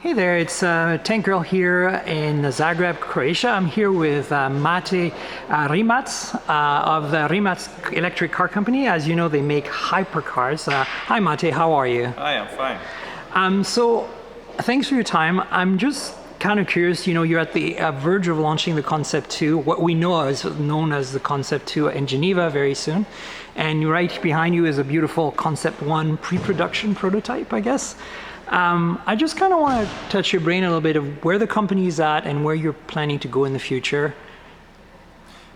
Hey there, it's Tank Girl here in Zagreb, Croatia. I'm here with Mate Rimac of the Rimac electric car company. As you know, they make hypercars. Hi Mate, how are you? Hi, I'm fine. So thanks for your time. I'm just kind of curious, you're at the verge of launching the Concept 2, what we know is known as the Concept 2 in Geneva very soon. And right behind you is a beautiful Concept 1 pre-production prototype, I guess. I just kind of want to touch your brain a little bit of where the company is at and where you're planning to go in the future.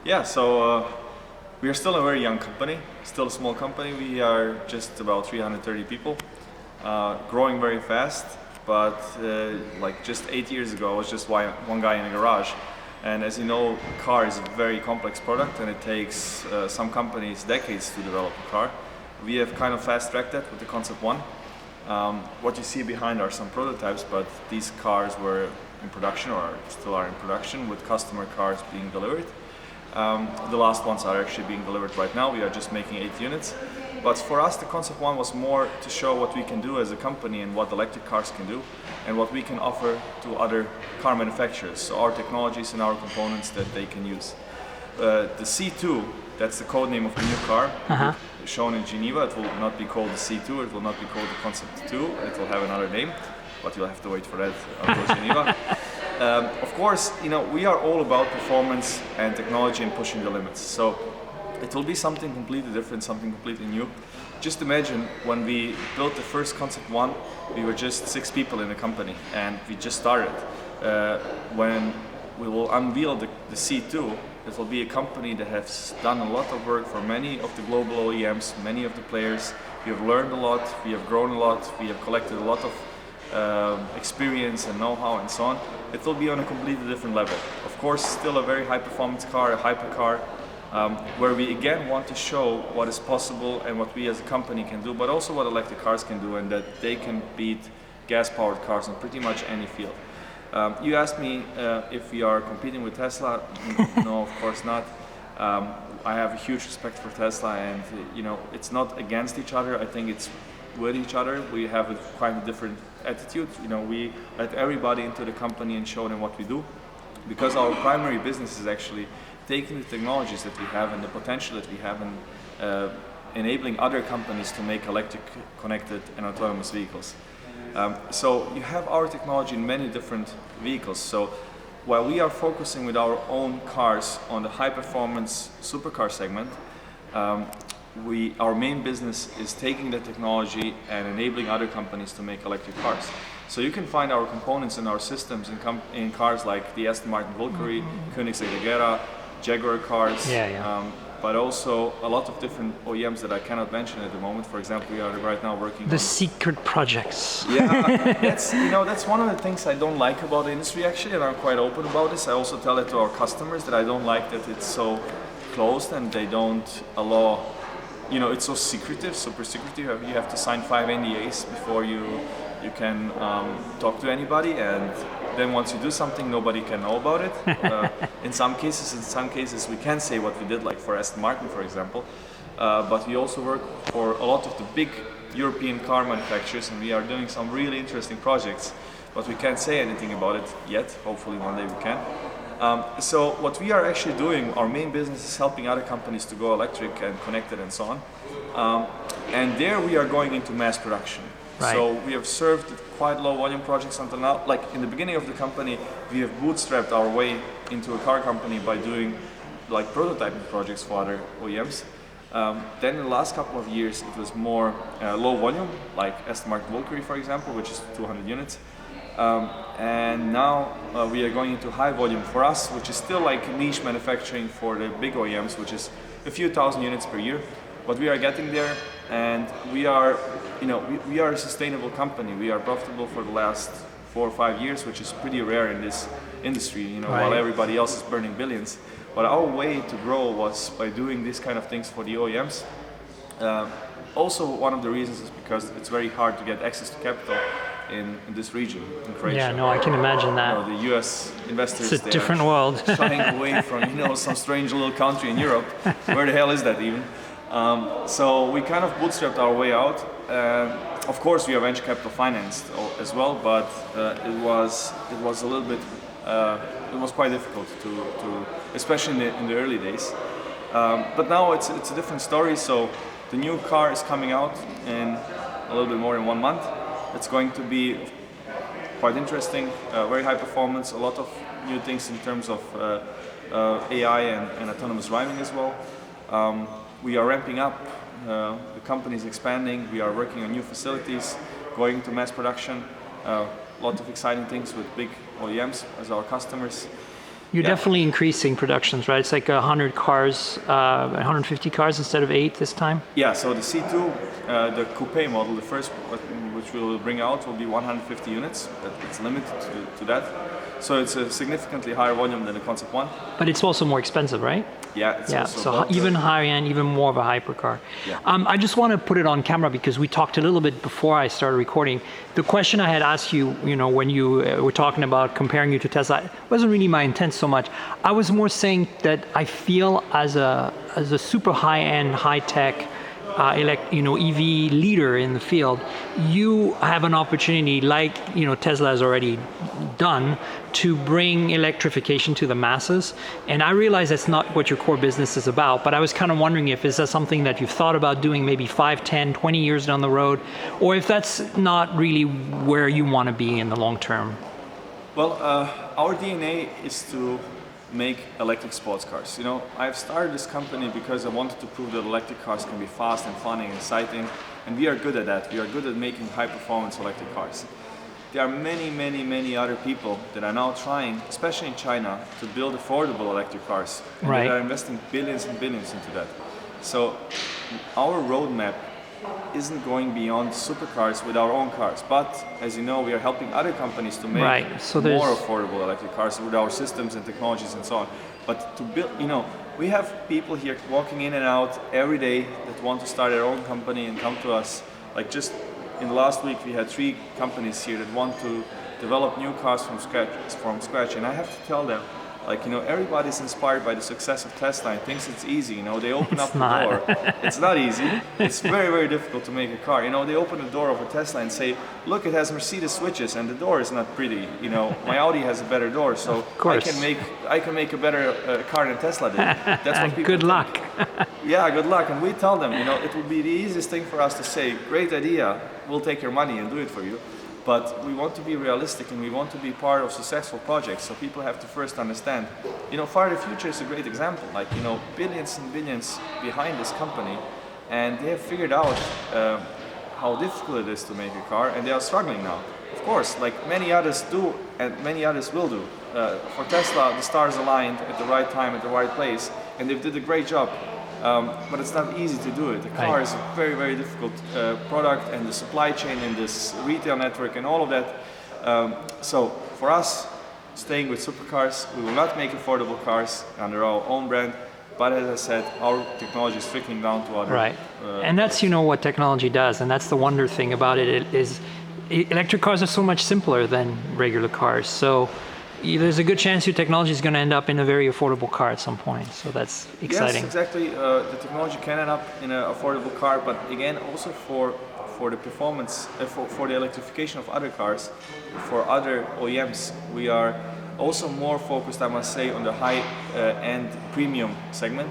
Yeah, so we are still a very young company, still a small company. We are just about 330 people, growing very fast. But like just 8 years ago, I was just one guy in a garage. And as you know, a car is a very complex product, and it takes some companies decades to develop a car. We have kind of fast-tracked that with the Concept 1. What you see behind are some prototypes, but these cars were in production or still are in production, with customer cars being delivered. The last ones are actually being delivered right now. We are just making 8 units. But for us, the Concept 1 was more to show what we can do as a company and what electric cars can do and what we can offer to other car manufacturers. So our technologies and our components that they can use. The C2, that's the code name of the new car, shown in Geneva. It will not be called the C2, it will not be called the Concept 2, it will have another name, but you'll have to wait for that until Geneva. Of course, we are all about performance and technology and pushing the limits. So it will be something completely different, something completely new. Just imagine when we built the first Concept 1, we were just 6 people in the company and we just started. When we will unveil the C2, it will be a company that has done a lot of work for many of the global OEMs, many of the players. We have learned a lot, we have grown a lot, we have collected a lot of experience and know-how and so on. It will be on a completely different level. Of course, still a very high-performance car, a hypercar, where we again want to show what is possible and what we as a company can do, but also what electric cars can do, and that they can beat gas-powered cars in pretty much any field. You asked me if we are competing with Tesla. No, of course not. I have a huge respect for Tesla, and it's not against each other. I think it's with each other. We have quite a different attitude. We let everybody into the company and show them what we do, because our primary business is actually taking the technologies that we have and the potential that we have and enabling other companies to make electric, connected and autonomous vehicles. So you have our technology in many different vehicles. So while we are focusing with our own cars on the high-performance supercar segment, our main business is taking the technology and enabling other companies to make electric cars. So you can find our components in our systems in cars like the Aston Martin Valkyrie, Koenigsegg Agera, Jaguar cars, but also a lot of different OEMs that I cannot mention at the moment. For example, we are right now working on secret projects. Yeah, that's one of the things I don't like about the industry actually, and I'm quite open about this. I also tell it to our customers that I don't like that it's so closed and they don't allow, it's so secretive, super secretive. You have to sign 5 NDAs before you can talk to anybody, and then once you do something, nobody can know about it. In some cases we can say what we did, like for Aston Martin, for example. But we also work for a lot of the big European car manufacturers, and we are doing some really interesting projects, but we can't say anything about it yet. Hopefully one day we can. So what we are actually doing, our main business is helping other companies to go electric and connected and so on. And there we are going into mass production. Right. So we have served quite low volume projects until now. Like in the beginning of the company, we have bootstrapped our way into a car company by doing like prototyping projects for other OEMs. Then in the last couple of years, it was more low volume, like Aston Martin Valkyrie, for example, which is 200 units. And now we are going into high volume for us, which is still like niche manufacturing for the big OEMs, which is a few thousand units per year. But we are getting there, and we are a sustainable company. We are profitable for the last 4 or 5 years, which is pretty rare in this industry, while everybody else is burning billions. But our way to grow was by doing these kind of things for the OEMs. Also, one of the reasons is because it's very hard to get access to capital in this region, in Croatia. Yeah, no, I can imagine that. The US investors, it's a different world. shying away from some strange little country in Europe. Where the hell is that even? So we kind of bootstrapped our way out. Of course, we are venture capital financed as well, but it was a little bit it was quite difficult to especially in the early days. But now it's a different story. So the new car is coming out in a little bit more than 1 month. It's going to be quite interesting, very high performance, a lot of new things in terms of AI and autonomous driving as well. We are ramping up, the company is expanding, we are working on new facilities, going to mass production, a lot of exciting things with big OEMs as our customers. You're definitely increasing productions, right? It's like 100 cars, 150 cars instead of 8 this time? Yeah, so the C2, the coupe model, the first which we will bring out will be 150 units. It's limited to that. So it's a significantly higher volume than the Concept 1. But it's also more expensive, right? Yeah, it's also even higher end, even more of a hypercar. Yeah. I just want to put it on camera because we talked a little bit before I started recording. The question I had asked you, when you were talking about comparing you to Tesla, it wasn't really my intent so much. I was more saying that I feel as a super high-end, high-tech EV leader in the field, you have an opportunity, like Tesla has already done, to bring electrification to the masses. And I realize that's not what your core business is about, but I was kind of wondering if is that something that you've thought about doing maybe 5, 10, 20 years down the road, or if that's not really where you want to be in the long term. Well, our DNA is to make electric sports cars. I've started this company because I wanted to prove that electric cars can be fast and fun and exciting, and we are good at that. We are good at making high-performance electric cars. There are many other people that are now trying, especially in China, to build affordable electric cars, and they are investing billions and billions into that. So our roadmap isn't going beyond supercars with our own cars, but as you know, we are helping other companies to make more affordable electric cars with our systems and technologies and so on. But to build, we have people here walking in and out every day that want to start their own company and come to us. Like just in the last week, we had 3 companies here that want to develop new cars from scratch, and I have to tell them, everybody's inspired by the success of Tesla and thinks it's easy. They open up the door. It's not easy. It's very difficult to make a car. They open the door of a Tesla and say, look, it has Mercedes switches and the door is not pretty. My Audi has a better door, so I can make a better car than Tesla did. That's what people Good luck. Yeah, good luck. And we tell them, it would be the easiest thing for us to say, great idea, we'll take your money and do it for you. But we want to be realistic and we want to be part of successful projects, so people have to first understand. Far the Future is a great example, billions and billions behind this company, and they have figured out how difficult it is to make a car, and they are struggling now. Of course, like many others do and many others will do. For Tesla, the stars aligned at the right time, at the right place, and they did a great job. But it's not easy to do it. The car is a very difficult product, and the supply chain and this retail network and all of that. So for us, staying with supercars, we will not make affordable cars under our own brand, but as I said, our technology is trickling down to other. Right, and that's what technology does, and that's the wonder thing about it is electric cars are so much simpler than regular cars. So there's a good chance your technology is going to end up in a very affordable car at some point. So that's exciting. Yes, exactly. The technology can end up in an affordable car, but again, also for the performance, for the electrification of other cars, for other OEMs, we are also more focused, I must say, on the high-end premium segment,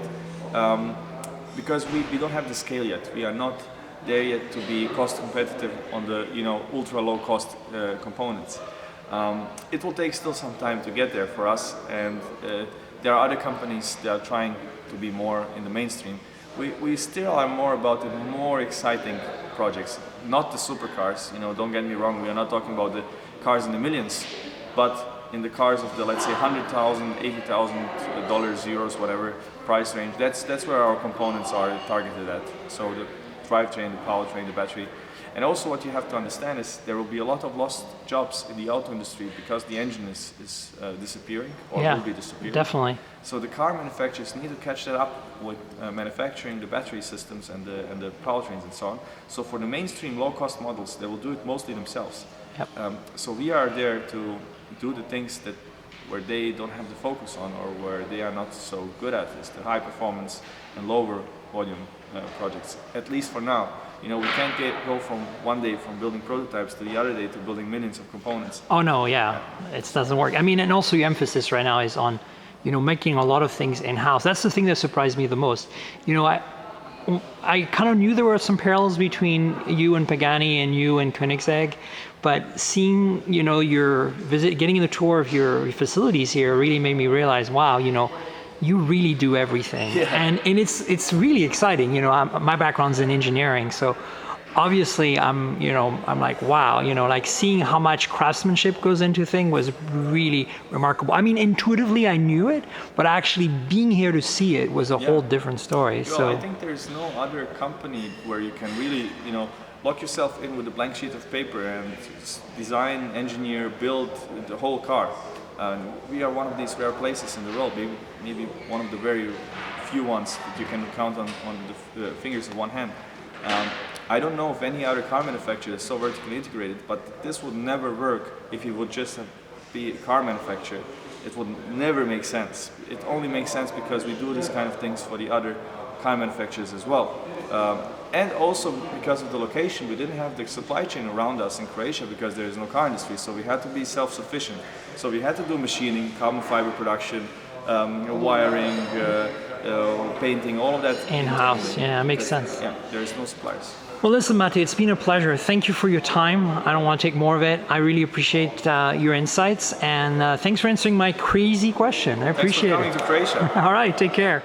because we don't have the scale yet. We are not there yet to be cost competitive on the ultra low cost components. It will take still some time to get there for us, and there are other companies that are trying to be more in the mainstream. We still are more about the more exciting projects, not the supercars. Don't get me wrong, we are not talking about the cars in the millions, but in the cars of the, let's say, $100,000, $80,000, euros, whatever price range. That's where our components are targeted at. So the drivetrain, the powertrain, the battery. And also what you have to understand is there will be a lot of lost jobs in the auto industry because the engine is disappearing or will be disappearing. Definitely. So the car manufacturers need to catch that up with manufacturing the battery systems and the powertrains and so on. So for the mainstream low-cost models, they will do it mostly themselves. Yep. So we are there to do the things that where they don't have the focus on or where they are not so good at, is the high performance and lower volume projects, at least for now. We can't go from one day from building prototypes to the other day to building millions of components. Oh no, yeah, it doesn't work. I mean, and also your emphasis right now is on, making a lot of things in-house. That's the thing that surprised me the most. I kind of knew there were some parallels between you and Pagani and you and Koenigsegg, but seeing, getting the tour of your facilities here really made me realize, wow, you really do everything. Yeah. And it's really exciting. My background's in engineering, so obviously I'm like, wow, like seeing how much craftsmanship goes into thing was really remarkable. I mean, intuitively I knew it, but actually being here to see it was a whole different story. Well, I think there's no other company where you can really, lock yourself in with a blank sheet of paper and design, engineer, build the whole car. We are one of these rare places in the world, maybe one of the very few ones that you can count on the fingers of one hand. I don't know of any other car manufacturer that's so vertically integrated, but this would never work if you would just be a car manufacturer. It would never make sense. It only makes sense because we do these kind of things for the other car manufacturers as well. And also because of the location, we didn't have the supply chain around us in Croatia because there is no car industry, so we had to be self-sufficient. So we had to do machining, carbon fiber production, wiring, painting, all of that. In-house, yeah, it makes sense. Yeah, there is no suppliers. Well, listen, Mate, it's been a pleasure. Thank you for your time. I don't want to take more of it. I really appreciate your insights, and thanks for answering my crazy question. I appreciate it. Thanks for coming to Croatia. All right, take care.